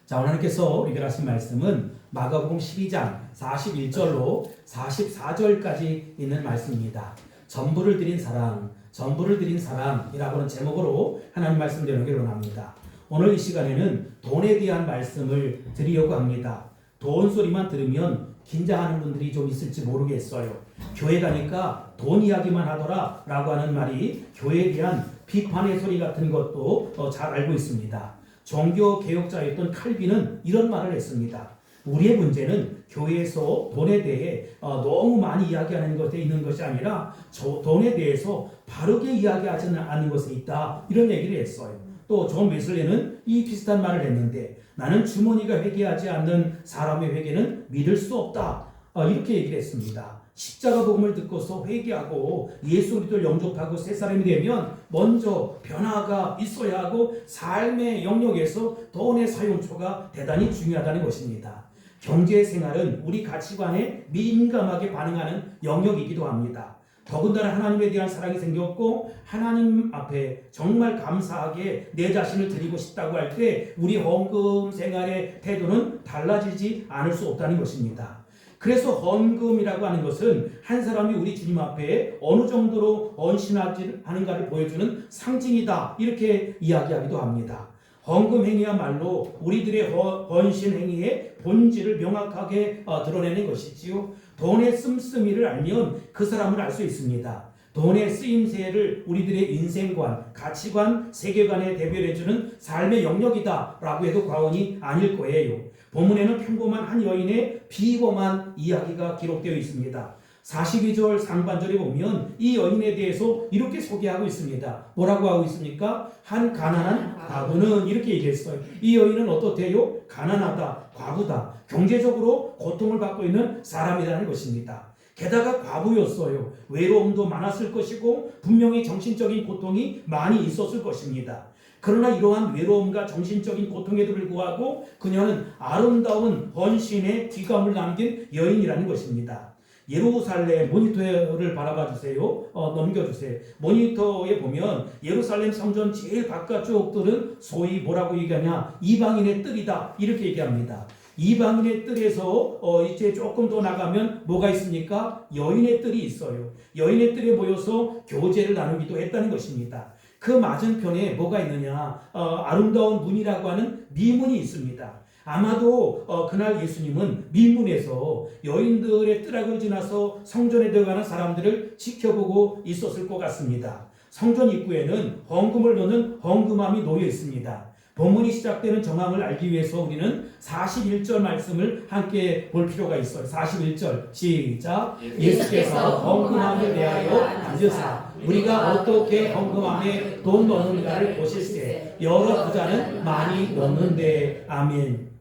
자, 오늘 하나님께서 우리에게 하신 말씀은 마가복음 12장 41절로 44절까지 있는 말씀입니다. 전부를 드린 사랑, 전부를 드린 사랑이라고 하는 제목으로 하나님 말씀 전하기를 원합니다. 오늘 이 시간에는 돈에 대한 말씀을 드리려고 합니다. 돈 소리만 들으면 긴장하는 분들이 좀 있을지 모르겠어요. 교회 가니까 돈 이야기만 하더라 라고 하는 말이 교회에 대한 비판의 소리 같은 것도 잘 알고 있습니다. 종교 개혁자였던 칼빈은 이런 말을 했습니다. 우리의 문제는 교회에서 돈에 대해 너무 많이 이야기하는 것에 있는 것이 아니라 돈에 대해서 바르게 이야기하지 않는 것에 있다, 이런 얘기를 했어요. 또 존 웨슬리는 이 비슷한 말을 했는데, 나는 주머니가 회개하지 않는 사람의 회개는 믿을 수 없다, 이렇게 얘기를 했습니다. 십자가 복음을 듣고서 회개하고 예수 그리스도를 영접하고 새 사람이 되면 먼저 변화가 있어야 하고, 삶의 영역에서 돈의 사용처가 대단히 중요하다는 것입니다. 경제 생활은 우리 가치관에 민감하게 반응하는 영역이기도 합니다. 더군다나 하나님에 대한 사랑이 생겼고 하나님 앞에 정말 감사하게 내 자신을 드리고 싶다고 할 때 우리 헌금 생활의 태도는 달라지지 않을 수 없다는 것입니다. 그래서 헌금이라고 하는 것은 한 사람이 우리 주님 앞에 어느 정도로 헌신하는가를 보여주는 상징이다, 이렇게 이야기하기도 합니다. 헌금 행위야말로 우리들의 헌신 행위의 본질을 명확하게 드러내는 것이지요. 돈의 씀씀이를 알면 그 사람을 알 수 있습니다. 돈의 쓰임새를 우리들의 인생관, 가치관, 세계관에 대별해주는 삶의 영역이다 라고 해도 과언이 아닐 거예요. 본문에는 평범한 한 여인의 비범한 이야기가 기록되어 있습니다. 42절 상반절에 보면 이 여인에 대해서 이렇게 소개하고 있습니다. 뭐라고 하고 있습니까? 한 가난한 과부는, 이렇게 얘기했어요. 이 여인은 어떻대요? 가난하다, 과부다, 경제적으로 고통을 받고 있는 사람이라는 것입니다. 게다가 과부였어요. 외로움도 많았을 것이고 분명히 정신적인 고통이 많이 있었을 것입니다. 그러나 이러한 외로움과 정신적인 고통에도 불구하고 그녀는 아름다운 헌신의 귀감을 남긴 여인이라는 것입니다. 예루살렘 모니터를 바라봐 주세요. 넘겨주세요. 모니터에 보면 예루살렘 성전 제일 바깥쪽들은 소위 뭐라고 얘기하냐, 이방인의 뜰이다, 이렇게 얘기합니다. 이방인의 뜰에서 이제 조금 더 나가면 뭐가 있습니까? 여인의 뜰이 있어요. 여인의 뜰에 모여서 교제를 나누기도 했다는 것입니다. 그 맞은편에 뭐가 있느냐, 아름다운 문이라고 하는 미문이 있습니다. 아마도 그날 예수님은 미문에서 여인들의 뜰락을 지나서 성전에 들어가는 사람들을 지켜보고 있었을 것 같습니다. 성전 입구에는 헌금을 넣는 헌금함이 놓여 있습니다. 본문이 시작되는 정황을 알기 위해서 우리는 41절 말씀을 함께 볼 필요가 있어요. 41절 시작. 예수께서 헌금함에 대하여 앉으사 우리가 어떻게 헌금함에 돈 넣는가를 보실세. 여러 부자는 많이 넣는데. 아멘.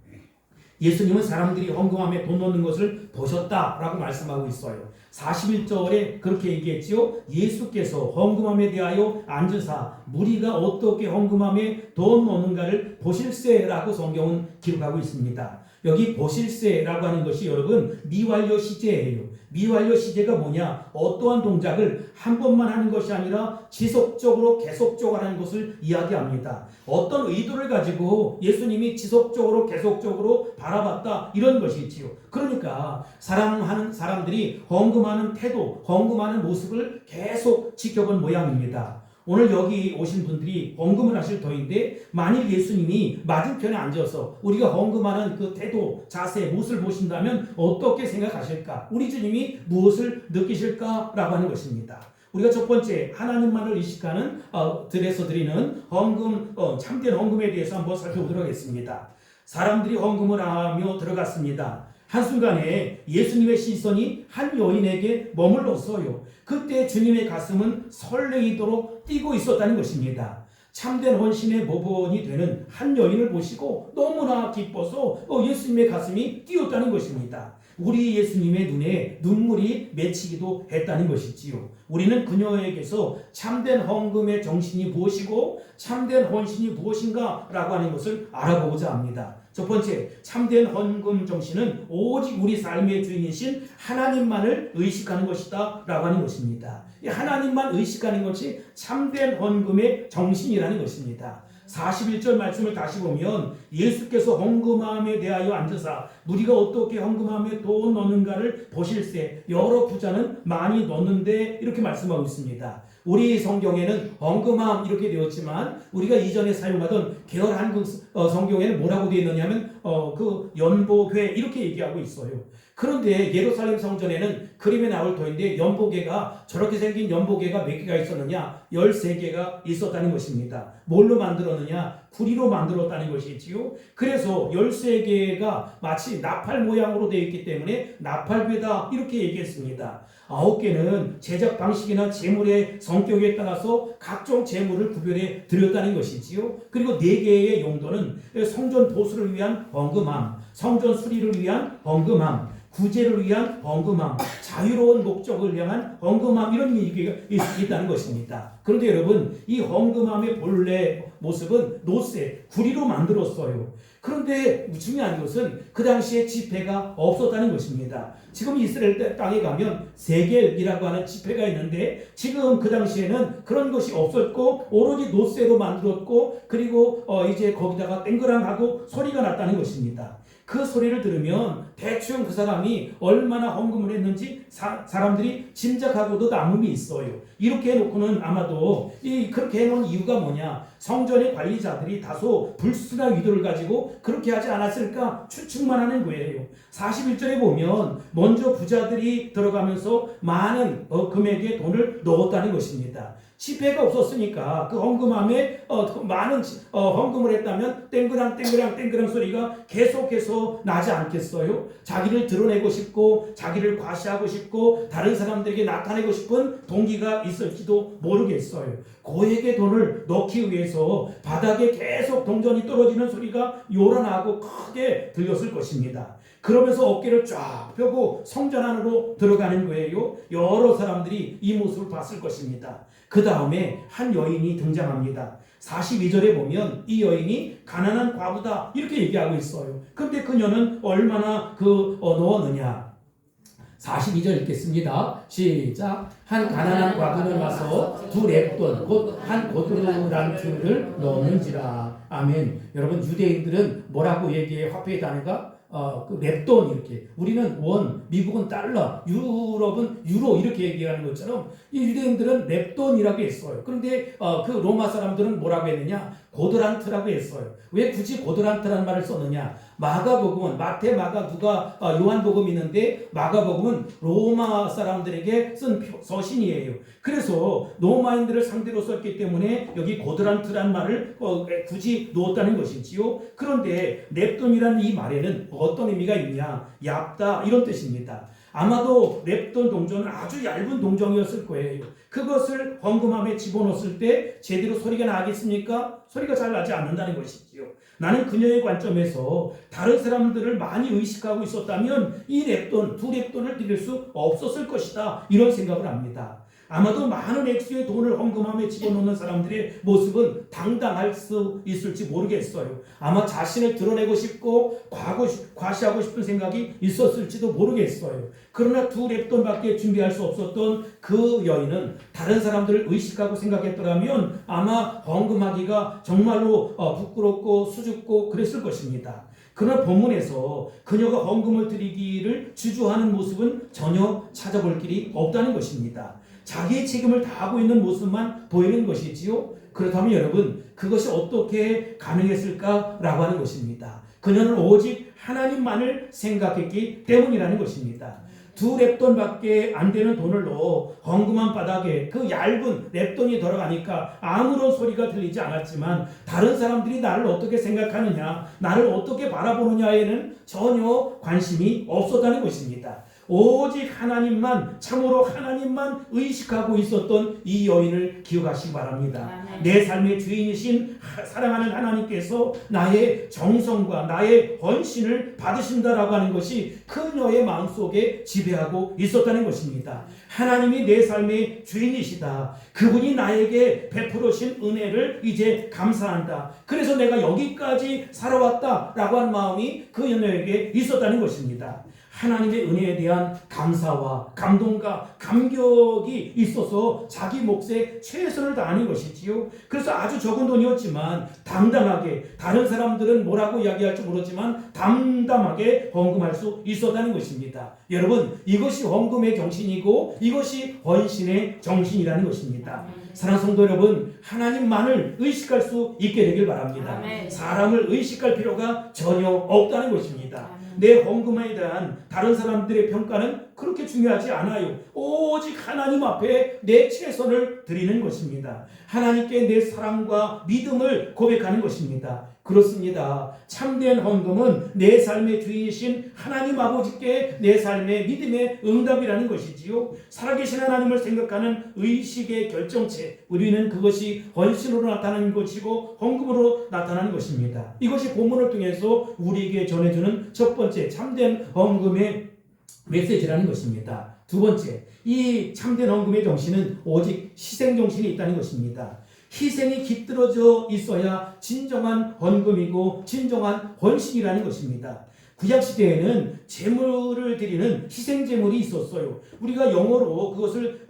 예수님은 사람들이 헌금함에 돈 넣는 것을 보셨다라고 말씀하고 있어요. 41절에 그렇게 얘기했지요. 예수께서 헌금함에 대하여 앉으사 무리가 어떻게 헌금함에 돈 넣는가를 보실세라고 성경은 기록하고 있습니다. 여기 보실세라고 하는 것이 여러분 미완료 시제예요. 미완료 시제가 뭐냐? 어떠한 동작을 한 번만 하는 것이 아니라 지속적으로 계속적으로 하는 것을 이야기합니다. 어떤 의도를 가지고 예수님이 지속적으로 계속적으로 바라봤다, 이런 것이지요. 그러니까 사랑하는 사람들이 헌금하는 태도, 헌금하는 모습을 계속 지켜본 모양입니다. 오늘 여기 오신 분들이 헌금을 하실 터인데, 만일 예수님이 맞은편에 앉아서 우리가 헌금하는 그 태도, 자세, 모습을 보신다면 어떻게 생각하실까? 우리 주님이 무엇을 느끼실까라고 하는 것입니다. 우리가 첫 번째, 하나님만을 의식하는 들에서 드리는 헌금, 참된 헌금에 대해서 한번 살펴보도록 하겠습니다. 사람들이 헌금을 하며 들어갔습니다. 한순간에 예수님의 시선이 한 여인에게 머물렀어요. 그때 주님의 가슴은 설레이도록 뛰고 있었다는 것입니다. 참된 헌신의 모본이 되는 한 여인을 보시고 너무나 기뻐서 예수님의 가슴이 뛰었다는 것입니다. 우리 예수님의 눈에 눈물이 맺히기도 했다는 것이지요. 우리는 그녀에게서 참된 헌금의 정신이 무엇이고 참된 헌신이 무엇인가 라고 하는 것을 알아보고자 합니다. 첫 번째, 참된 헌금 정신은 오직 우리 삶의 주인이신 하나님만을 의식하는 것이다 라고 하는 것입니다. 이 하나님만 의식하는 것이 참된 헌금의 정신이라는 것입니다. 41절 말씀을 다시 보면 예수께서 헌금함에 대하여 앉으사 우리가 어떻게 헌금함에 돈 넣는가를 보실세 여러 부자는 많이 넣는데 이렇게 말씀하고 있습니다. 우리 성경에는 헌금함 이렇게 되었지만 우리가 이전에 사용하던 개월 한국 성경에는 뭐라고 되어 있느냐면 그 연복회 이렇게 얘기하고 있어요. 그런데 예루살렘 성전에는 그림에 나올 터인데 연복회가 저렇게 생긴 연복회가 몇 개가 있었느냐? 13개가 있었다는 것입니다. 뭘로 만들었느냐? 구리로 만들었다는 것이지요. 그래서 13개가 마치 나팔 모양으로 되어 있기 때문에 나팔배다 이렇게 얘기했습니다. 9개는 제작 방식이나 제물의 성격에 따라서 각종 제물을 구별해 드렸다는 것이지요. 그리고 4개의 용도는 성전 보수를 위한 헌금함, 성전 수리를 위한 헌금함, 구제를 위한 헌금함, 자유로운 목적을 향한 헌금함 이런 얘기가 있다는 것입니다. 그런데 여러분 이 헌금함의 본래 모습은 노세, 구리로 만들었어요. 그런데 중요한 것은 그 당시에 지폐가 없었다는 것입니다. 지금 이스라엘 땅에 가면 세겔이라고 하는 지폐가 있는데 지금 그 당시에는 그런 것이 없었고 오로지 노쇠로 만들었고 그리고 이제 거기다가 땡그랑하고 소리가 났다는 것입니다. 그 소리를 들으면 대충 그 사람이 얼마나 헌금을 했는지 사람들이 짐작하고도 남음이 있어요. 이렇게 해놓고는 아마도 그렇게 해놓은 이유가 뭐냐? 성전의 관리자들이 다소 불순한 의도를 가지고 그렇게 하지 않았을까 추측만 하는 거예요. 41절에 보면 먼저 부자들이 들어가면서 많은 금액의 돈을 넣었다는 것입니다. 지폐가 없었으니까 그 헌금함에 많은 헌금을 했다면 땡그랑 소리가 계속해서 나지 않겠어요? 자기를 드러내고 싶고 자기를 과시하고 싶고 다른 사람들에게 나타내고 싶은 동기가 있을지도 모르겠어요. 고액의 돈을 넣기 위해서 바닥에 계속 동전이 떨어지는 소리가 요란하고 크게 들렸을 것입니다. 그러면서 어깨를 쫙 펴고 성전 안으로 들어가는 거예요. 여러 사람들이 이 모습을 봤을 것입니다. 그 다음에 한 여인이 등장합니다. 42절에 보면 이 여인이 가난한 과부다 이렇게 얘기하고 있어요. 그런데 그녀는 얼마나 넣었느냐? 42절 읽겠습니다. 시작. 한 가난한 과부는 와서 2렙돈 곧 한 고드란트를 넣는지라. 아멘. 여러분 유대인들은 뭐라고 얘기해? 화폐의 단위가 그 렙돈 이렇게. 우리는 원, 미국은 달러, 유럽은 유로 이렇게 얘기하는 것처럼 이 유대인들은 렙돈이라고 했어요. 그런데 그 로마 사람들은 뭐라고 했느냐? 고드란트라고 했어요. 왜 굳이 고드란트라는 말을 썼느냐? 마가복음은 마태, 마가, 누가, 요한복음이 있는데 마가복음은 로마 사람들에게 쓴 서신이에요. 그래서 로마인들을 상대로 썼기 때문에 여기 고드란트란 말을 굳이 넣었다는 것이지요. 그런데 렙돈이라는 이 말에는 어떤 의미가 있냐? 얇다 이런 뜻입니다. 아마도 렙돈 동전은 아주 얇은 동정이었을 거예요. 그것을 헌금함에 집어넣었을 때 제대로 소리가 나겠습니까? 소리가 잘 나지 않는다는 것이지요. 나는 그녀의 관점에서 다른 사람들을 많이 의식하고 있었다면 이 렙돈, 2렙돈을 드릴 수 없었을 것이다 이런 생각을 합니다. 아마도 많은 액수의 돈을 헌금함에 집어넣는 사람들의 모습은 당당할 수 있을지 모르겠어요. 아마 자신을 드러내고 싶고 과시하고 싶은 생각이 있었을지도 모르겠어요. 그러나 2렙돈밖에 준비할 수 없었던 그 여인은 다른 사람들을 의식하고 생각했더라면 아마 헌금하기가 정말로 부끄럽고 수줍고 그랬을 것입니다. 그러나 본문에서 그녀가 헌금을 드리기를 주저하는 모습은 전혀 찾아볼 길이 없다는 것입니다. 자기의 책임을 다하고 있는 모습만 보이는 것이지요. 그렇다면 여러분 그것이 어떻게 가능했을까라고 하는 것입니다. 그녀는 오직 하나님만을 생각했기 때문이라는 것입니다. 2렙돈밖에 안 되는 돈을 넣어 헌금한 바닥에 그 얇은 렙돈이 들어가니까 아무런 소리가 들리지 않았지만 다른 사람들이 나를 어떻게 생각하느냐, 나를 어떻게 바라보느냐에는 전혀 관심이 없었다는 것입니다. 오직 하나님만, 참으로 하나님만 의식하고 있었던 이 여인을 기억하시기 바랍니다. 내 삶의 주인이신 사랑하는 하나님께서 나의 정성과 나의 헌신을 받으신다라고 하는 것이 그녀의 마음속에 지배하고 있었다는 것입니다. 하나님이 내 삶의 주인이시다. 그분이 나에게 베풀으신 은혜를 이제 감사한다. 그래서 내가 여기까지 살아왔다라고 하는 마음이 그 여인에게 있었다는 것입니다. 하나님의 은혜에 대한 감사와 감동과 감격이 있어서 자기 몫에 최선을 다하는 것이지요. 그래서 아주 적은 돈이었지만 당당하게, 다른 사람들은 뭐라고 이야기할지 모르지만 담담하게 헌금할 수 있었다는 것입니다. 여러분, 이것이 헌금의 정신이고 이것이 헌신의 정신이라는 것입니다. 사랑하는 성도 여러분, 하나님만을 의식할 수 있게 되길 바랍니다. 아멘. 사람을 의식할 필요가 전혀 없다는 것입니다. 내 헌금에 대한 다른 사람들의 평가는 그렇게 중요하지 않아요. 오직 하나님 앞에 내 최선을 드리는 것입니다. 하나님께 내 사랑과 믿음을 고백하는 것입니다. 그렇습니다. 참된 헌금은 내 삶의 주인이신 하나님 아버지께 내 삶의 믿음의 응답이라는 것이지요. 살아계신 하나님을 생각하는 의식의 결정체, 우리는 그것이 헌신으로 나타나는 것이고 헌금으로 나타나는 것입니다. 이것이 본문을 통해서 우리에게 전해주는 첫 번째 참된 헌금의 메시지라는 것입니다. 두 번째, 이 참된 헌금의 정신은 오직 희생 정신이 있다는 것입니다. 희생이 깃들어져 있어야 진정한 헌금이고 진정한 헌신이라는 것입니다. 구약시대에는 제물을 드리는 희생제물이 있었어요. 우리가 영어로 그것을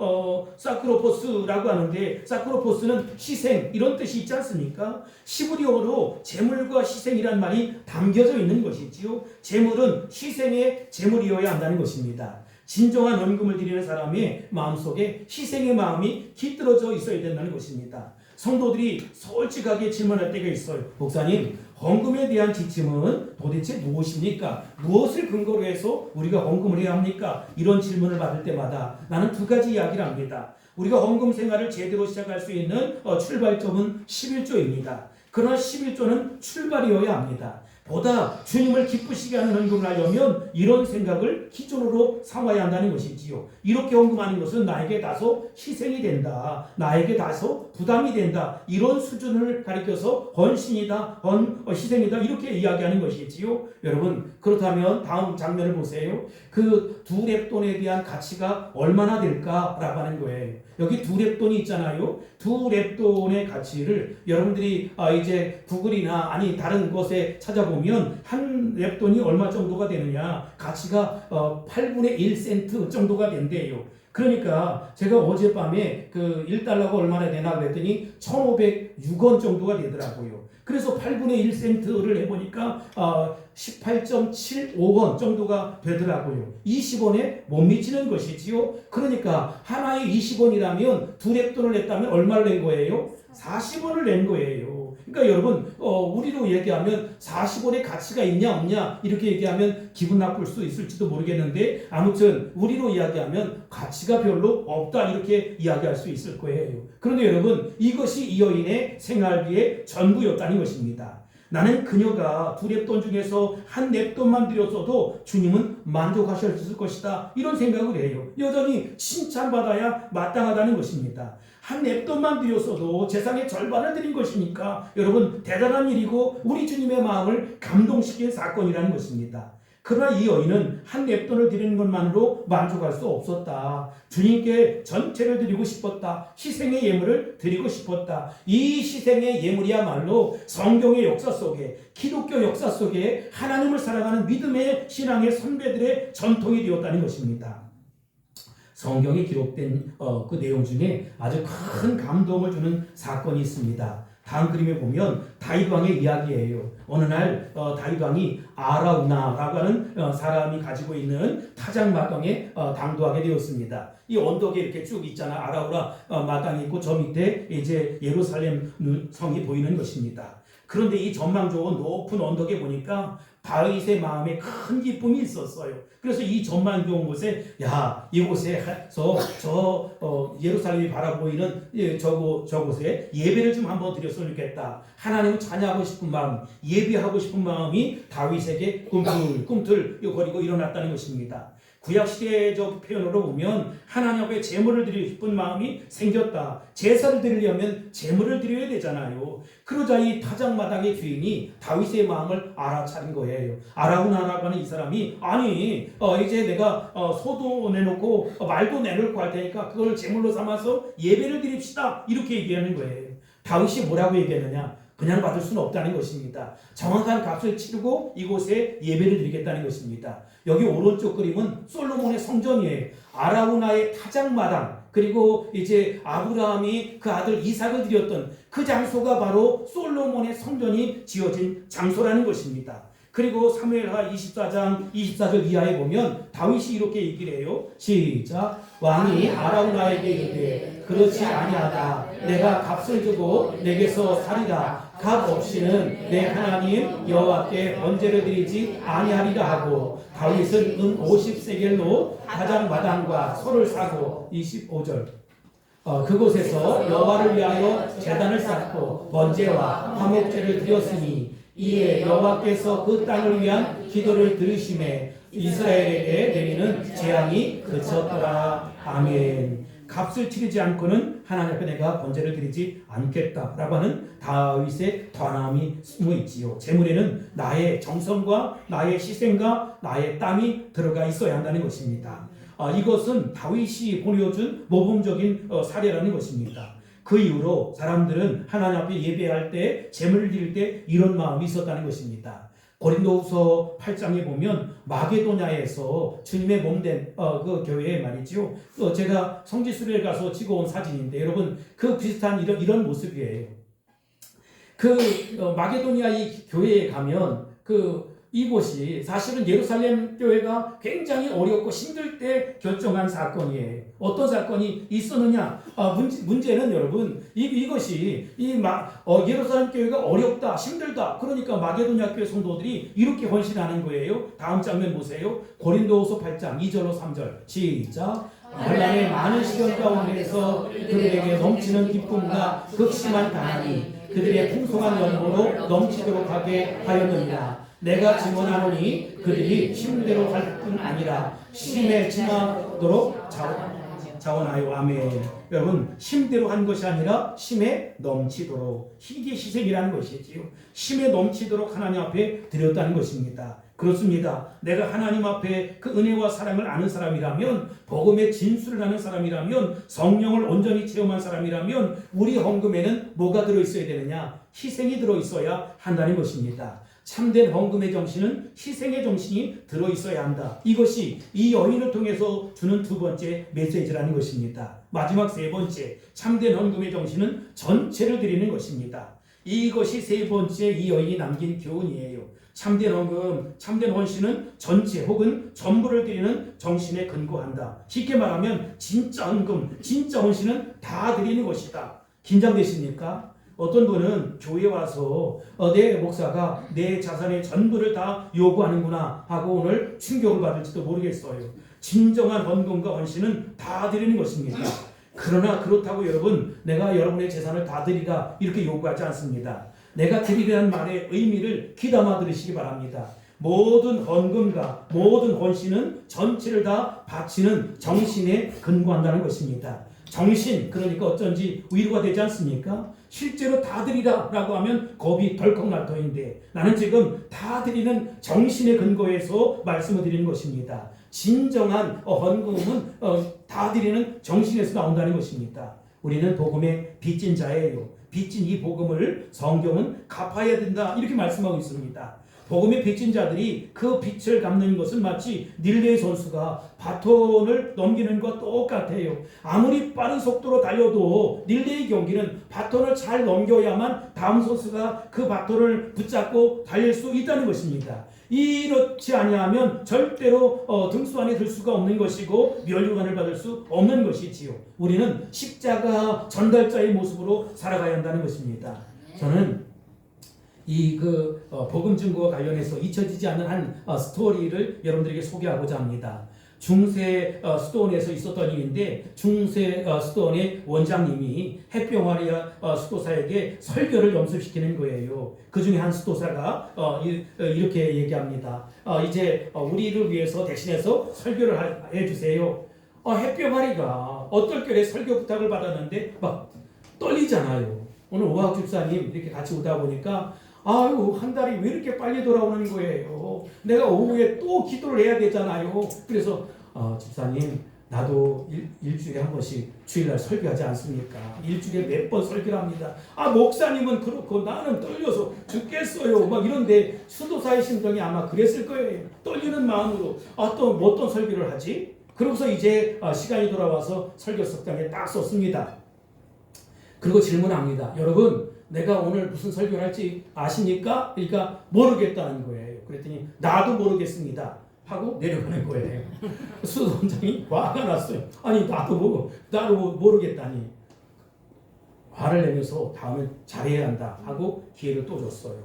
사크로포스라고 하는데, 사크로포스는 희생 이런 뜻이 있지 않습니까? 히브리어로 제물과 희생이란 말이 담겨져 있는 것이지요. 제물은 희생의 제물이어야 한다는 것입니다. 진정한 헌금을 드리는 사람의 마음속에 희생의 마음이 깃들어져 있어야 된다는 것입니다. 성도들이 솔직하게 질문할 때가 있어요. 목사님, 헌금에 대한 지침은 도대체 무엇입니까? 무엇을 근거로 해서 우리가 헌금을 해야 합니까? 이런 질문을 받을 때마다 나는 두 가지 이야기를 합니다. 우리가 헌금 생활을 제대로 시작할 수 있는 출발점은 11조입니다. 그러나 11조는 출발이어야 합니다. 보다 주님을 기쁘시게 하는 헌금을 하려면 이런 생각을 기준으로 삼아야 한다는 것이지요. 이렇게 헌금하는 것은 나에게 다소 희생이 된다, 나에게 다소 부담이 된다, 이런 수준을 가리켜서 헌신이다, 희생이다, 이렇게 이야기하는 것이지요. 여러분, 그렇다면 다음 장면을 보세요. 그 두 렙돈에 대한 가치가 얼마나 될까라고 하는 거예요. 여기 두 렙돈이 있잖아요. 두 렙돈의 가치를 여러분들이 이제 구글이나 아니 다른 곳에 찾아보면 한 렙돈이 얼마 정도가 되느냐, 가치가 8분의 1센트 정도가 된대요. 그러니까 제가 어젯밤에 그 1달러가 얼마나 되나 그랬더니 1,506원 정도가 되더라고요. 그래서 8분의 1센트를 해보니까 18.75원 정도가 되더라고요. 20원에 못 미치는 것이지요. 그러니까 하나에 20원이라면 두 렙돈을 냈다면 얼마를 낸 거예요? 40원을 낸 거예요. 그러니까 여러분, 우리로 얘기하면 40원의 가치가 있냐 없냐 이렇게 얘기하면 기분 나쁠 수 있을지도 모르겠는데, 아무튼 우리로 이야기하면 가치가 별로 없다 이렇게 이야기할 수 있을 거예요. 그런데 여러분, 이것이 이 여인의 생활비의 전부였다는 것입니다. 나는 그녀가 두 렙돈 중에서 한 렙돈만 드렸어도 주님은 만족하셨을 것이다, 이런 생각을 해요. 여전히 칭찬받아야 마땅하다는 것입니다. 한 렙돈만 드렸어도 재산의 절반을 드린 것이니까 여러분, 대단한 일이고 우리 주님의 마음을 감동시킨 사건이라는 것입니다. 그러나 이 여인은 한 렙돈을 드리는 것만으로 만족할 수 없었다. 주님께 전체를 드리고 싶었다. 희생의 예물을 드리고 싶었다. 이 희생의 예물이야말로 성경의 역사 속에, 기독교 역사 속에 하나님을 사랑하는 믿음의 신앙의 선배들의 전통이 되었다는 것입니다. 성경에 기록된 그 내용 중에 아주 큰 감동을 주는 사건이 있습니다. 다음 그림에 보면 다윗 왕의 이야기예요. 어느 날 다윗 왕이 아라우나라고 하는 사람이 가지고 있는 타작 마당에 당도하게 되었습니다. 이 언덕에 이렇게 쭉 있잖아. 아라우나 마당이 있고 저 밑에 이제 예루살렘 성이 보이는 것입니다. 그런데 이 전망 좋은 높은 언덕에 보니까 다윗의 마음에 큰 기쁨이 있었어요. 그래서 이 전망 좋은 곳에, 야, 이곳에서 예루살렘이 바라보이는 저곳에 예배를 좀 한번 드렸으면 좋겠다. 하나님을 찬양하고 싶은 마음, 예배하고 싶은 마음이 다윗에게 꿈틀꿈틀거리고 일어났다는 것입니다. 구약시대적 표현으로 보면 하나님 앞에 제물을 드리고 싶은 마음이 생겼다. 제사를 드리려면 제물을 드려야 되잖아요. 그러자 이 타작마당의 주인이 다윗의 마음을 알아차린 거예요. 아라우나라고 하는 이 사람이, 아니 이제 내가 소도 내놓고 말도 내놓고 할 테니까 그걸 제물로 삼아서 예배를 드립시다, 이렇게 얘기하는 거예요. 다윗이 뭐라고 얘기했느냐? 그냥 받을 수는 없다는 것입니다. 정확한 값을 치르고 이곳에 예배를 드리겠다는 것입니다. 여기 오른쪽 그림은 솔로몬의 성전이에요. 아라우나의 타작마당, 그리고 이제 아브라함이 그 아들 이삭을 드렸던 그 장소가 바로 솔로몬의 성전이 지어진 장소라는 것입니다. 그리고 사무엘하 24장 24절 이하에 보면 다윗이 이렇게 얘기를 해요. 시작. 왕이 아라우나에게 이르되 그렇지 아니하다. 내가 값을 주고 내게서 살이라. 값 없이는 내 하나님 여호와께 번제를 드리지 아니하리라 하고 다윗은 은 50세겔로 타작마당과 소를 사고 25절. 그곳에서 여호와를 위하여 제단을 쌓고 번제와 화목제를 드렸으니 이에 여호와께서 그 땅을 위한 기도를 들으심에 이스라엘에게 내리는 재앙이 그쳤더라. 아멘. 값을 치르지 않고는 하나님 앞에 내가 번제를 드리지 않겠다라고 하는 다윗의 단함이 숨어 있지요. 제물에는 나의 정성과 나의 희생과 나의 땀이 들어가 있어야 한다는 것입니다. 이것은 다윗이 보여준 모범적인 사례라는 것입니다. 그 이후로 사람들은 하나님 앞에 예배할 때, 제물을 드릴 때 이런 마음이 있었다는 것입니다. 고린도후서 8장에 보면 마게도냐에서 주님의 몸된 그 교회에 말이죠. 제가 성지순례에 가서 찍어온 사진인데 여러분 그 비슷한 이런 모습이에요. 그 마게도냐 이 교회에 가면 이곳이 사실은 예루살렘 교회가 굉장히 어렵고 힘들 때 결정한 사건이에요. 어떤 사건이 있었느냐? 문제는 여러분 이것이 예루살렘 교회가 어렵다, 힘들다. 그러니까 마게도냐 교회 성도들이 이렇게 헌신하는 거예요. 다음 장면 보세요. 고린도후서 8장 2절로 3절 시작. 환난의 많은 시련 가운데서 그들에게 넘치는 기쁨과 극심한 가난이 그들의 풍성한 연보로 넘치도록 하게 하였느니라. 내가 증언하노니 그들이 힘대로 할 뿐 아니라 힘에 지나도록 자원하여. 아멘. 여러분 힘대로 한 것이 아니라 힘에 넘치도록, 이게 희생이라는 것이지요. 힘에 넘치도록 하나님 앞에 드렸다는 것입니다. 그렇습니다. 내가 하나님 앞에 그 은혜와 사랑을 아는 사람이라면, 복음의 진술을 아는 사람이라면, 성령을 온전히 체험한 사람이라면 우리 헌금에는 뭐가 들어있어야 되느냐? 희생이 들어있어야 한다는 것입니다. 참된 헌금의 정신은 희생의 정신이 들어있어야 한다. 이것이 이 여인을 통해서 주는 두 번째 메시지라는 것입니다. 마지막 세 번째, 참된 헌금의 정신은 전체를 드리는 것입니다. 이것이 세 번째 이 여인이 남긴 교훈이에요. 참된 헌금, 참된 헌신은 전체 혹은 전부를 드리는 정신에 근거한다. 쉽게 말하면 진짜 헌금, 진짜 헌신은 다 드리는 것이다. 긴장되십니까? 어떤 분은 교회에 와서 내 목사가 내 자산의 전부를 다 요구하는구나 하고 오늘 충격을 받을지도 모르겠어요. 진정한 헌금과 헌신은 다 드리는 것입니다. 그러나 그렇다고 여러분, 내가 여러분의 재산을 다 드리라 이렇게 요구하지 않습니다. 내가 드리라는 말의 의미를 귀담아 들으시기 바랍니다. 모든 헌금과 모든 헌신은 전체를 다 바치는 정신에 근거한다는 것입니다. 정신, 그러니까 어쩐지 위로가 되지 않습니까? 실제로 다 드리라 라고 하면 겁이 덜컥 날 터인데 나는 지금 다 드리는 정신의 근거에서 말씀을 드리는 것입니다. 진정한 헌금은 다 드리는 정신에서 나온다는 것입니다. 우리는 복음의 빚진 자예요. 빚진 이 복음을 성경은 갚아야 된다 이렇게 말씀하고 있습니다. 복음의 빚진 자들이 그 빚을 갚는 것은 마치 릴레이 선수가 바톤을 넘기는 것과 똑같아요. 아무리 빠른 속도로 달려도 릴레이 경기는 바톤을 잘 넘겨야만 다음 선수가 그 바톤을 붙잡고 달릴 수 있다는 것입니다. 이렇지 아니하면 절대로 등수 안에 들 수가 없는 것이고 면류관을 받을 수 없는 것이지요. 우리는 십자가 전달자의 모습으로 살아가야 한다는 것입니다. 저는 복음 증거와 관련해서 잊혀지지 않는 한 스토리를 여러분들에게 소개하고자 합니다. 중세 수도원에서 있었던 일인데 중세 수도원의 원장님이 햇병아리아 수도사에게 설교를 연습시키는 거예요. 그 중에 한 수도사가 이렇게 얘기합니다. 이제 우리를 위해서 대신해서 설교를 해주세요. 햇병아리가 어떨결에 설교 부탁을 받았는데 막 떨리잖아요. 오늘 오학 집사님 이렇게 같이 오다 보니까 아유, 한 달이 왜 이렇게 빨리 돌아오는 거예요? 내가 오후에 또 기도를 해야 되잖아요. 그래서 집사님 나도 일주일에 한 번씩 주일날 설교하지 않습니까? 일주일에 몇 번 설교를 합니다. 목사님은 그렇고 나는 떨려서 죽겠어요. 막 이런데 수도사의 심정이 아마 그랬을 거예요. 떨리는 마음으로 또 어떤 설교를 하지? 그러고서 이제 시간이 돌아와서 설교석장에 딱 썼습니다. 그리고 질문합니다. 여러분, 내가 오늘 무슨 설교를 할지 아십니까? 그러니까 모르겠다는 거예요. 그랬더니 나도 모르겠습니다 하고 내려가는 거예요. 수도원장이 화가 났어요. 아니 나도 모르겠다니. 화를 내면서 다음에 잘해야 한다 하고 기회를 또 줬어요.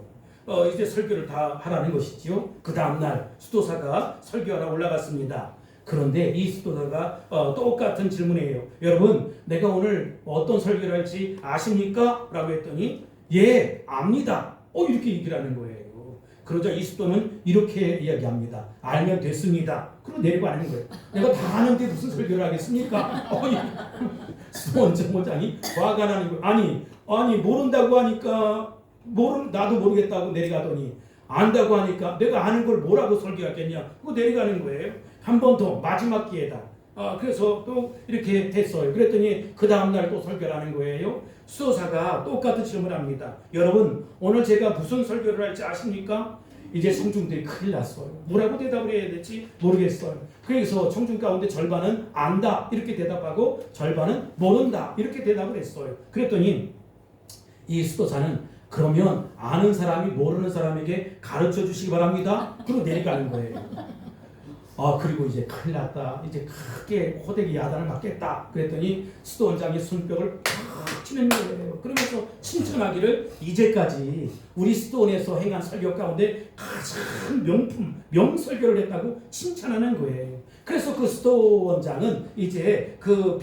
이제 설교를 다 하라는 것이지요. 그 다음날 수도사가 설교하러 올라갔습니다. 그런데 이 수도사가 똑같은 질문이에요. 여러분, 내가 오늘 어떤 설교를 할지 아십니까? 라고 했더니 예, 압니다. 이렇게 얘기를 하는 거예요. 그러자 이 수도는 이렇게 이야기합니다. 알면 됐습니다. 그리고 내려가는 거예요. 내가 다 아는데 무슨 설교를 하겠습니까? 수도원장이 화가 나는 거예요. 아니 모른다고 하니까 나도 모르겠다고 내려가더니 안다고 하니까 내가 아는 걸 뭐라고 설교하겠냐? 그거 내려가는 거예요. 한 번 더 마지막 기회다. 그래서 또 이렇게 됐어요. 그랬더니 그 다음날 또 설교를 하는 거예요. 수도사가 똑같은 질문을 합니다. 여러분, 오늘 제가 무슨 설교를 할지 아십니까? 이제 청중들이 큰일 났어요. 뭐라고 대답을 해야 될지 모르겠어요. 그래서 청중 가운데 절반은 안다 이렇게 대답하고 절반은 모른다 이렇게 대답을 했어요. 그랬더니 이 수도사는 그러면 아는 사람이 모르는 사람에게 가르쳐 주시기 바랍니다. 그리고 내려가는 거예요. 그리고 이제 큰일 났다. 이제 크게 호되게 야단을 맞겠다. 그랬더니 수도원장이 손뼉을 팍 치는 거예요. 그러면서 칭찬하기를 이제까지 우리 수도원에서 행한 설교 가운데 가장 명설교를 했다고 칭찬하는 거예요. 그래서 그 수도원장은 이제 그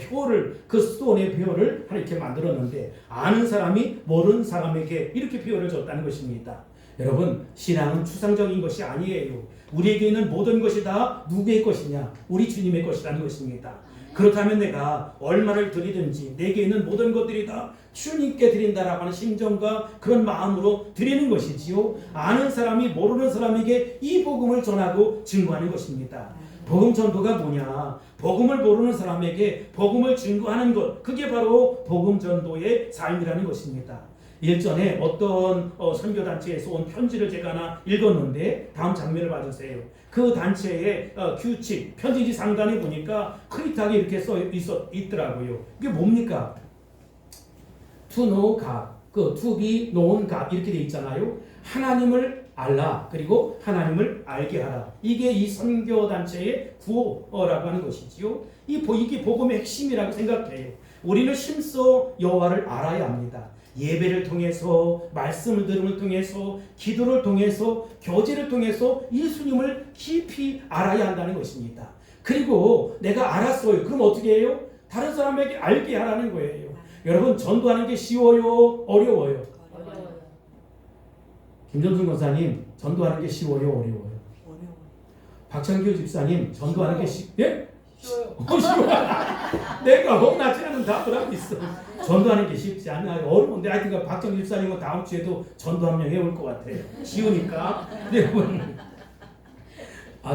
수도원의 표를 이렇게 만들었는데 아는 사람이 모르는 사람에게 이렇게 표를 줬다는 것입니다. 여러분, 신앙은 추상적인 것이 아니에요. 우리에게 있는 모든 것이 다 누구의 것이냐? 우리 주님의 것이라는 것입니다. 그렇다면 내가 얼마를 드리든지 내게 있는 모든 것들이 다 주님께 드린다라고 하는 심정과 그런 마음으로 드리는 것이지요. 아는 사람이 모르는 사람에게 이 복음을 전하고 증거하는 것입니다. 복음 전도가 뭐냐? 복음을 모르는 사람에게 복음을 증거하는 것, 그게 바로 복음 전도의 삶이라는 것입니다. 일전에 어떤 선교단체에서 온 편지를 제가 하나 읽었는데 다음 장면을 봐주세요. 그 단체의 규칙, 편지지 상단에 보니까 흐릿하게 이렇게 써 있더라고요. 이게 뭡니까? To know God, to be known God 이렇게 돼 있잖아요. 하나님을 알라, 그리고 하나님을 알게 하라. 이게 이 선교단체의 구호라고 하는 것이지요. 이게 복음의 핵심이라고 생각해요. 우리는 힘써 여호와를 알아야 합니다. 예배를 통해서, 말씀을 들음을 통해서, 기도를 통해서, 교제를 통해서 예수님을 깊이 알아야 한다는 것입니다. 그리고 내가 알았어요. 그럼 어떻게 해요? 다른 사람에게 알게 하라는 거예요. 여러분, 전도하는 게 쉬워요? 어려워요? 어려워요. 김정순 권사님, 전도하는 게 쉬워요? 어려워요? 어려워요. 박창규 집사님, 전도하는 게 예? 쉬워요. 쉬워요. 내가 혼나지 않은 답을 하고 있어. 전도하는 게 쉽지 않아요. 어려운데 하여튼 박정희 집사님은 다음 주에도 전도 한 명 해올 것 같아요. 쉬우니까. 여러분,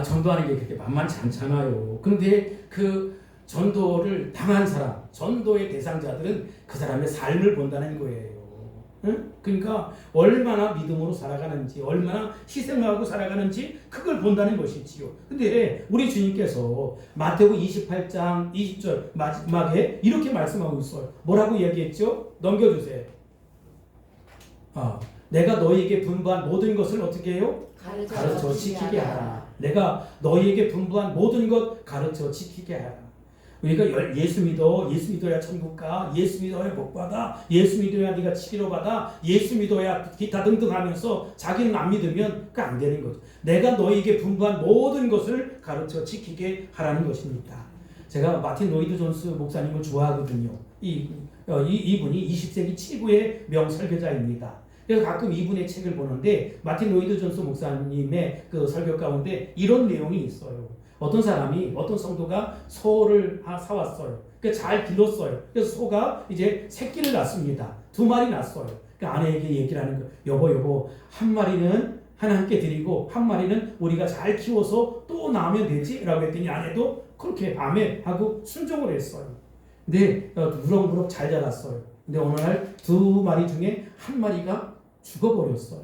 전도하는 게 그렇게 만만치 않잖아요. 그런데 그 전도를 당한 사람, 전도의 대상자들은 그 사람의 삶을 본다는 거예요. 응? 그러니까 얼마나 믿음으로 살아가는지, 얼마나 희생하고 살아가는지 그걸 본다는 것이지요. 근데 우리 주님께서 마태복음 28장 20절 마지막에 이렇게 말씀하고 있어요. 뭐라고 이야기했죠? 넘겨주세요. 내가 너희에게 분부한 모든 것을 어떻게 해요? 가르쳐 지키게 하라. 내가 너희에게 분부한 모든 것 가르쳐 지키게 하라. 우리가 예수 믿어야 천국 가, 예수 믿어야 복 받아, 예수 믿어야 네가 치료 받아, 예수 믿어야 기타 등등 하면서 자기는 안 믿으면 그 안 되는 거죠. 내가 너희에게 분부한 모든 것을 가르쳐 지키게 하라는 것입니다. 제가 마틴 로이드 존스 목사님을 좋아하거든요. 이분이 20세기 최고의 명설교자입니다. 그래서 가끔 이분의 책을 보는데 마틴 로이드 존스 목사님의 그 설교 가운데 이런 내용이 있어요. 어떤 사람이, 어떤 성도가 소를 사왔어요. 그러니까 잘 길렀어요. 그래서 소가 이제 새끼를 낳습니다. 2마리 낳았어요. 그러니까 아내에게 얘기를 하는 거예요. 여보, 한 마리는 하나님께 드리고 한 마리는 우리가 잘 키워서 또 낳으면 되지 라고 했더니 아내도 그렇게 아멘하고 순종을 했어요. 근데 무럭무럭 잘 자랐어요. 근데 어느 날 2마리 중에 한 마리가 죽어버렸어요.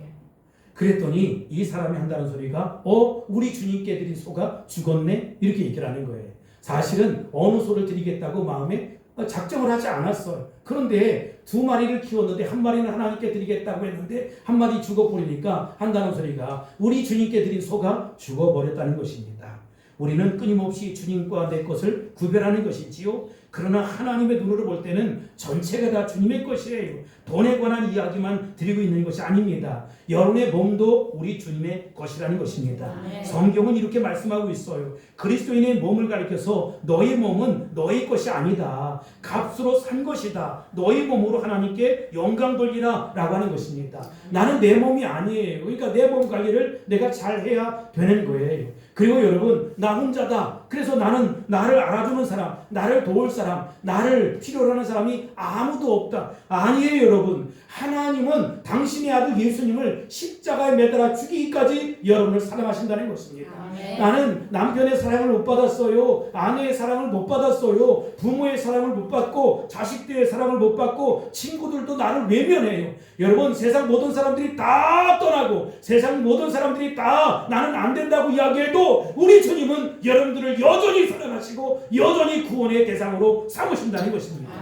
그랬더니 이 사람이 한다는 소리가 우리 주님께 드린 소가 죽었네? 이렇게 얘기를 하는 거예요. 사실은 어느 소를 드리겠다고 마음에 작정을 하지 않았어요. 그런데 2마리를 키웠는데 한 마리는 하나님께 드리겠다고 했는데 한 마리 죽어버리니까 한다는 소리가 우리 주님께 드린 소가 죽어버렸다는 것입니다. 우리는 끊임없이 주님과 내 것을 구별하는 것이지요. 그러나 하나님의 눈으로 볼 때는 전체가 다 주님의 것이에요. 돈에 관한 이야기만 드리고 있는 것이 아닙니다. 여러분의 몸도 우리 주님의 것이라는 것입니다. 성경은 이렇게 말씀하고 있어요. 그리스도인의 몸을 가리켜서 너희 몸은 너희 것이 아니다. 값으로 산 것이다. 너희 몸으로 하나님께 영광 돌리라 라고 하는 것입니다. 나는 내 몸이 아니에요. 그러니까 내 몸 관리를 내가 잘 해야 되는 거예요. 그리고 여러분, 나 혼자다. 그래서 나는 나를 알아주는 사람, 나를 도울 사람, 나를 필요로 하는 사람이 아무도 없다. 아니에요, 여러분. 하나님은 당신의 아들 예수님을 십자가에 매달아 죽이기까지 여러분을 사랑하신다는 것입니다. 나는 남편의 사랑을 못 받았어요. 아내의 사랑을 못 받았어요. 부모의 사랑을 못 받고 자식들의 사랑을 못 받고 친구들도 나를 외면해요. 여러분, 세상 모든 사람들이 다 떠나고 세상 모든 사람들이 다 나는 안 된다고 이야기해도 우리 주님은 여러분들을 여전히 사랑하시고 여전히 구원의 대상으로 삼으신다는 것입니다.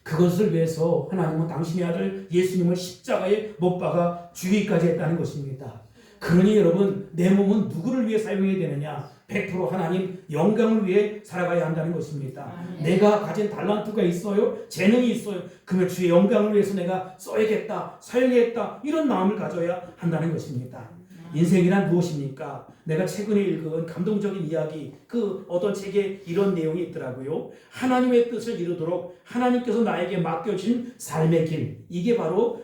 그것을 위해서 하나님은 당신의 아들 예수님을 십자가에 못 박아 죽이기까지 했다는 것입니다. 그러니 여러분, 내 몸은 누구를 위해 사용해야 되느냐? 100% 하나님 영광을 위해 살아가야 한다는 것입니다. 내가 가진 달란트가 있어요? 재능이 있어요? 그러면 주의 영광을 위해서 내가 써야겠다, 사용해야겠다, 이런 마음을 가져야 한다는 것입니다. 인생이란 무엇입니까? 내가 최근에 읽은 감동적인 이야기, 그 어떤 책에 이런 내용이 있더라고요. 하나님의 뜻을 이루도록 하나님께서 나에게 맡겨주신 삶의 길, 이게 바로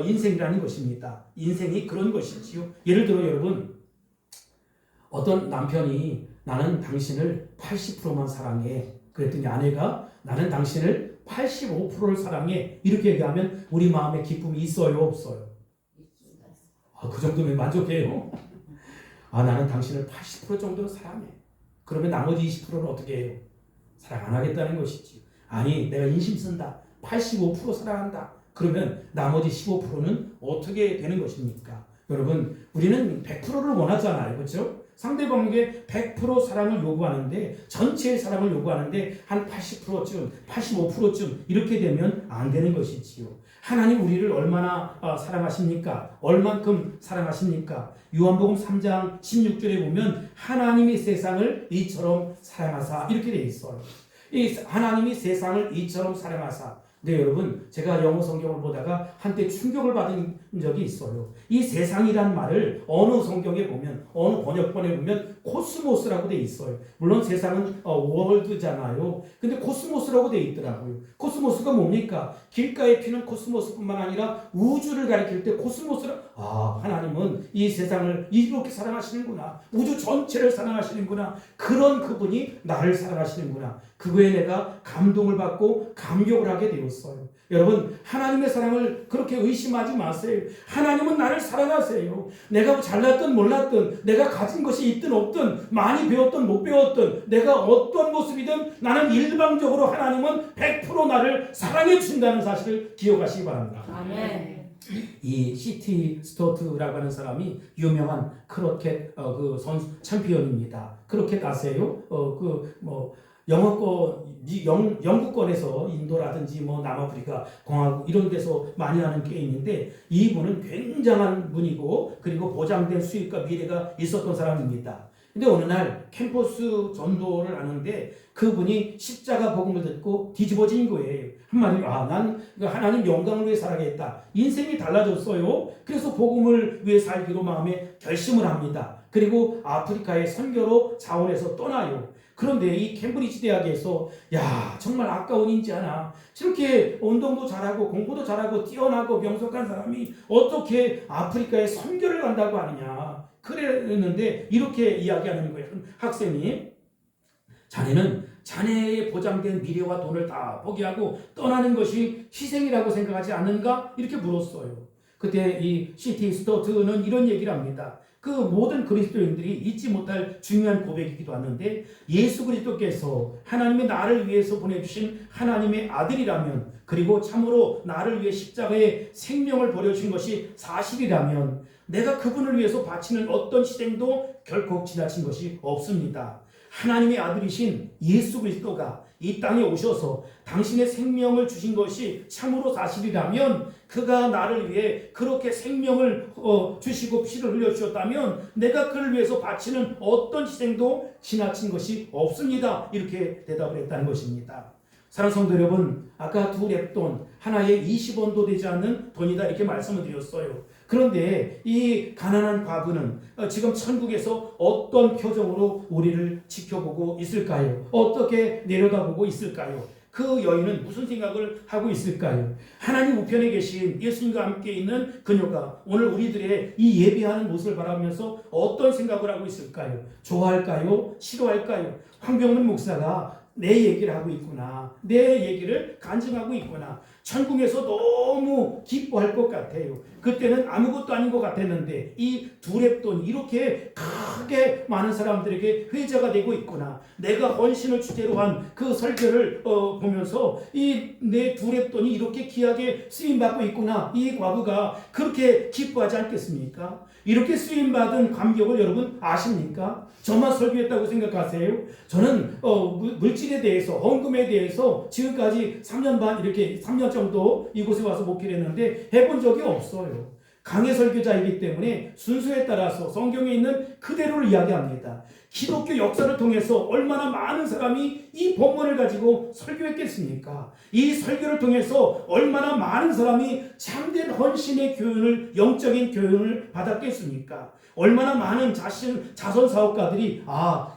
인생이라는 것입니다. 인생이 그런 것이지요. 예를 들어 여러분, 어떤 남편이 나는 당신을 80%만 사랑해. 그랬더니 아내가 나는 당신을 85%를 사랑해. 이렇게 얘기하면 우리 마음에 기쁨이 있어요, 없어요? 그 정도면 만족해요. 나는 당신을 80% 정도로 사랑해. 그러면 나머지 20%는 어떻게 해요? 사랑 안 하겠다는 것이지. 아니, 내가 인심 쓴다. 85% 사랑한다. 그러면 나머지 15%는 어떻게 되는 것입니까? 여러분, 우리는 100%를 원하잖아요. 그렇죠? 상대방에게 100% 사랑을 요구하는데, 전체의 사랑을 요구하는데 한 80%쯤, 85%쯤 이렇게 되면 안 되는 것이지요. 하나님 우리를 얼마나 사랑하십니까? 얼만큼 사랑하십니까? 요한복음 3장 16절에 보면 하나님이 세상을 이처럼 사랑하사 이렇게 되어 있어요. 이 하나님이 세상을 이처럼 사랑하사. 네, 여러분, 제가 영어 성경을 보다가 한때 충격을 받은 적이 있어요. 이 세상이란 말을 어느 성경에 보면, 어느 번역본에 보면 코스모스라고 돼 있어요. 물론 세상은 월드잖아요. 근데 코스모스라고 돼 있더라고요. 코스모스가 뭡니까? 길가에 피는 코스모스뿐만 아니라 우주를 가리킬 때 코스모스라. 하나님은 이 세상을 이렇게 사랑하시는구나. 우주 전체를 사랑하시는구나. 그런 그분이 나를 사랑하시는구나. 그거에 내가 감동을 받고 감격을 하게 되었어요. 여러분, 하나님의 사랑을 그렇게 의심하지 마세요. 하나님은 나를 사랑하세요. 내가 잘났든 몰랐든, 내가 가진 것이 있든 없든, 많이 배웠든 못 배웠든, 내가 어떤 모습이든 나는 일방적으로 하나님은 100% 나를 사랑해 주신다는 사실을 기억하시기 바랍니다. 아멘. 이 C.T. 스토트라고 하는 사람이 유명한 크로켓 선수 챔피언입니다. 크로켓 아세요? 영국권에서 인도라든지 남아프리카 공화국 이런 데서 많이 하는 게임인데, 이분은 굉장한 분이고 그리고 보장된 수익과 미래가 있었던 사람입니다. 근데 어느 날 캠퍼스 전도를 하는데 그분이 십자가 복음을 듣고 뒤집어진 거예요. 한마디로 난 하나님 영광을 위해 살아야겠다. 인생이 달라졌어요. 그래서 복음을 위해 살기로 마음에 결심을 합니다. 그리고 아프리카의 선교로 자원해서 떠나요. 그런데 이 캠브리지 대학에서 정말 아까운 인지 하나, 저렇게 운동도 잘하고 공부도 잘하고 뛰어나고 명석한 사람이 어떻게 아프리카에 선교를 간다고 하느냐 그랬는데, 이렇게 이야기하는 거예요. 학생이, 자네는 자네의 보장된 미래와 돈을 다 포기하고 떠나는 것이 희생이라고 생각하지 않는가? 이렇게 물었어요. 그때 이 C.T. 스토트는 이런 얘기를 합니다. 그 모든 그리스도인들이 잊지 못할 중요한 고백이기도 하는데, 예수 그리스도께서 하나님의 나를 위해서 보내주신 하나님의 아들이라면, 그리고 참으로 나를 위해 십자가에 생명을 버려주신 것이 사실이라면, 내가 그분을 위해서 바치는 어떤 희생도 결코 지나친 것이 없습니다. 하나님의 아들이신 예수 그리스도가 이 땅에 오셔서 당신의 생명을 주신 것이 참으로 사실이라면, 그가 나를 위해 그렇게 생명을 주시고 피를 흘려주셨다면 내가 그를 위해서 바치는 어떤 희생도 지나친 것이 없습니다. 이렇게 대답을 했다는 것입니다. 사랑하는 성도 여러분, 아까 두 랩돈, 하나에 20원도 되지 않는 돈이다 이렇게 말씀을 드렸어요. 그런데 이 가난한 과부는 지금 천국에서 어떤 표정으로 우리를 지켜보고 있을까요? 어떻게 내려다보고 있을까요? 그 여인은 무슨 생각을 하고 있을까요? 하나님 우편에 계신 예수님과 함께 있는 그녀가 오늘 우리들의 이 예배하는 모습을 바라보면서 어떤 생각을 하고 있을까요? 좋아할까요? 싫어할까요? 황병문 목사가 내 얘기를 하고 있구나, 내 얘기를 간증하고 있구나, 천국에서 너무 기뻐할 것 같아요. 그때는 아무것도 아닌 것 같았는데 이 두 랩돈 이렇게 크게 많은 사람들에게 회자가 되고 있구나, 내가 헌신을 주제로 한 그 설교를 보면서 이 내 두 랩돈이 이렇게 귀하게 쓰임받고 있구나, 이 과부가 그렇게 기뻐하지 않겠습니까? 이렇게 쓰임받은 감격을 여러분 아십니까? 저만 설교했다고 생각하세요? 저는 물질에 대해서, 헌금에 대해서 지금까지 3년 반, 이렇게 3년 정도 이곳에 와서 목회를 했는데 해본 적이 없어요. 강해 설교자이기 때문에 순서에 따라서 성경에 있는 그대로를 이야기합니다. 기독교 역사를 통해서 얼마나 많은 사람이 이 본문을 가지고 설교했겠습니까? 이 설교를 통해서 얼마나 많은 사람이 참된 헌신의 교훈을, 영적인 교훈을 받았겠습니까? 얼마나 많은 자선 사업가들이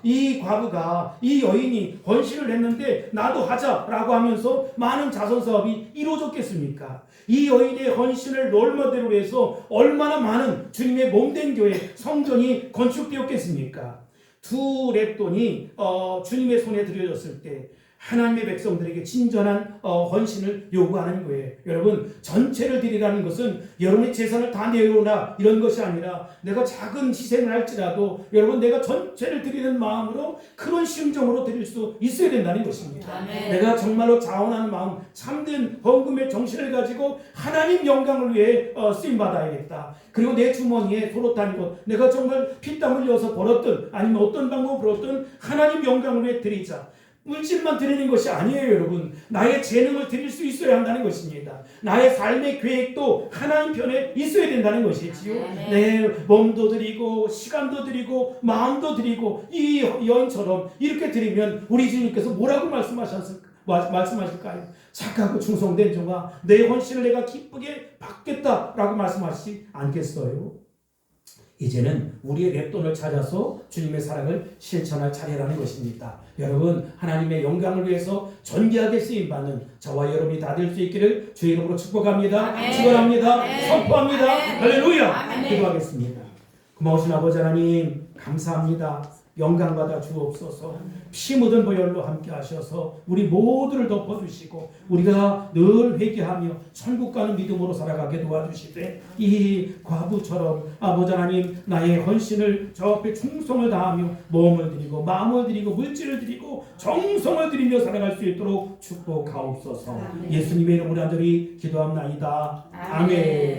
이 과부가, 이 여인이 헌신을 했는데 나도 하자라고 하면서 많은 자선 사업이 이루어졌겠습니까? 이 여인의 헌신을 롤모델로 해서 얼마나 많은 주님의 몸된 교회, 성전이 건축되었겠습니까? 두 랩돈이 주님의 손에 들여졌을 때 하나님의 백성들에게 진전한 헌신을 요구하는 거예요. 여러분, 전체를 드리라는 것은 여러분의 재산을 다 내놓으라 이런 것이 아니라, 내가 작은 희생을 할지라도 여러분 내가 전체를 드리는 마음으로, 그런 심정으로 드릴 수 있어야 된다는 것입니다. 아멘. 내가 정말로 자원하는 마음, 참된 헌금의 정신을 가지고 하나님 영광을 위해 쓰임받아야겠다. 그리고 내 주머니에 소롯한 것, 내가 정말 피땀 흘려서 벌었든 아니면 어떤 방법으로 벌었든 하나님 영광을 위해 드리자. 물질만 드리는 것이 아니에요, 여러분. 나의 재능을 드릴 수 있어야 한다는 것입니다. 나의 삶의 계획도 하나님 편에 있어야 된다는 것이지요. 내 몸도 드리고 시간도 드리고 마음도 드리고, 이 여인처럼 이렇게 드리면 우리 주님께서 뭐라고 말씀하실까요? 착하고 충성된 종아, 내 헌신을 내가 기쁘게 받겠다라고 말씀하시지 않겠어요? 이제는 우리의 랩돈을 찾아서 주님의 사랑을 실천할 차례라는 것입니다. 여러분, 하나님의 영광을 위해서 존귀하게 쓰임받는 저와 여러분이 다 될 수 있기를 주의 이름으로 축복합니다. 아멘. 축원합니다. 아멘. 선포합니다. 아멘. 할렐루야. 아멘. 기도하겠습니다. 고마우신 아버지 하나님, 감사합니다. 영광 받아 주옵소서. 피 묻은 보혈로 함께 하셔서 우리 모두를 덮어주시고, 우리가 늘 회개하며 천국 가는 믿음으로 살아가게 도와주시되, 이 과부처럼 아버지 하나님, 나의 헌신을 저 앞에 충성을 다하며 몸을 드리고 마음을 드리고 물질을 드리고 정성을 드리며 살아갈 수 있도록 축복하옵소서. 예수님의 이름으로 간절히 기도합나이다. 아멘.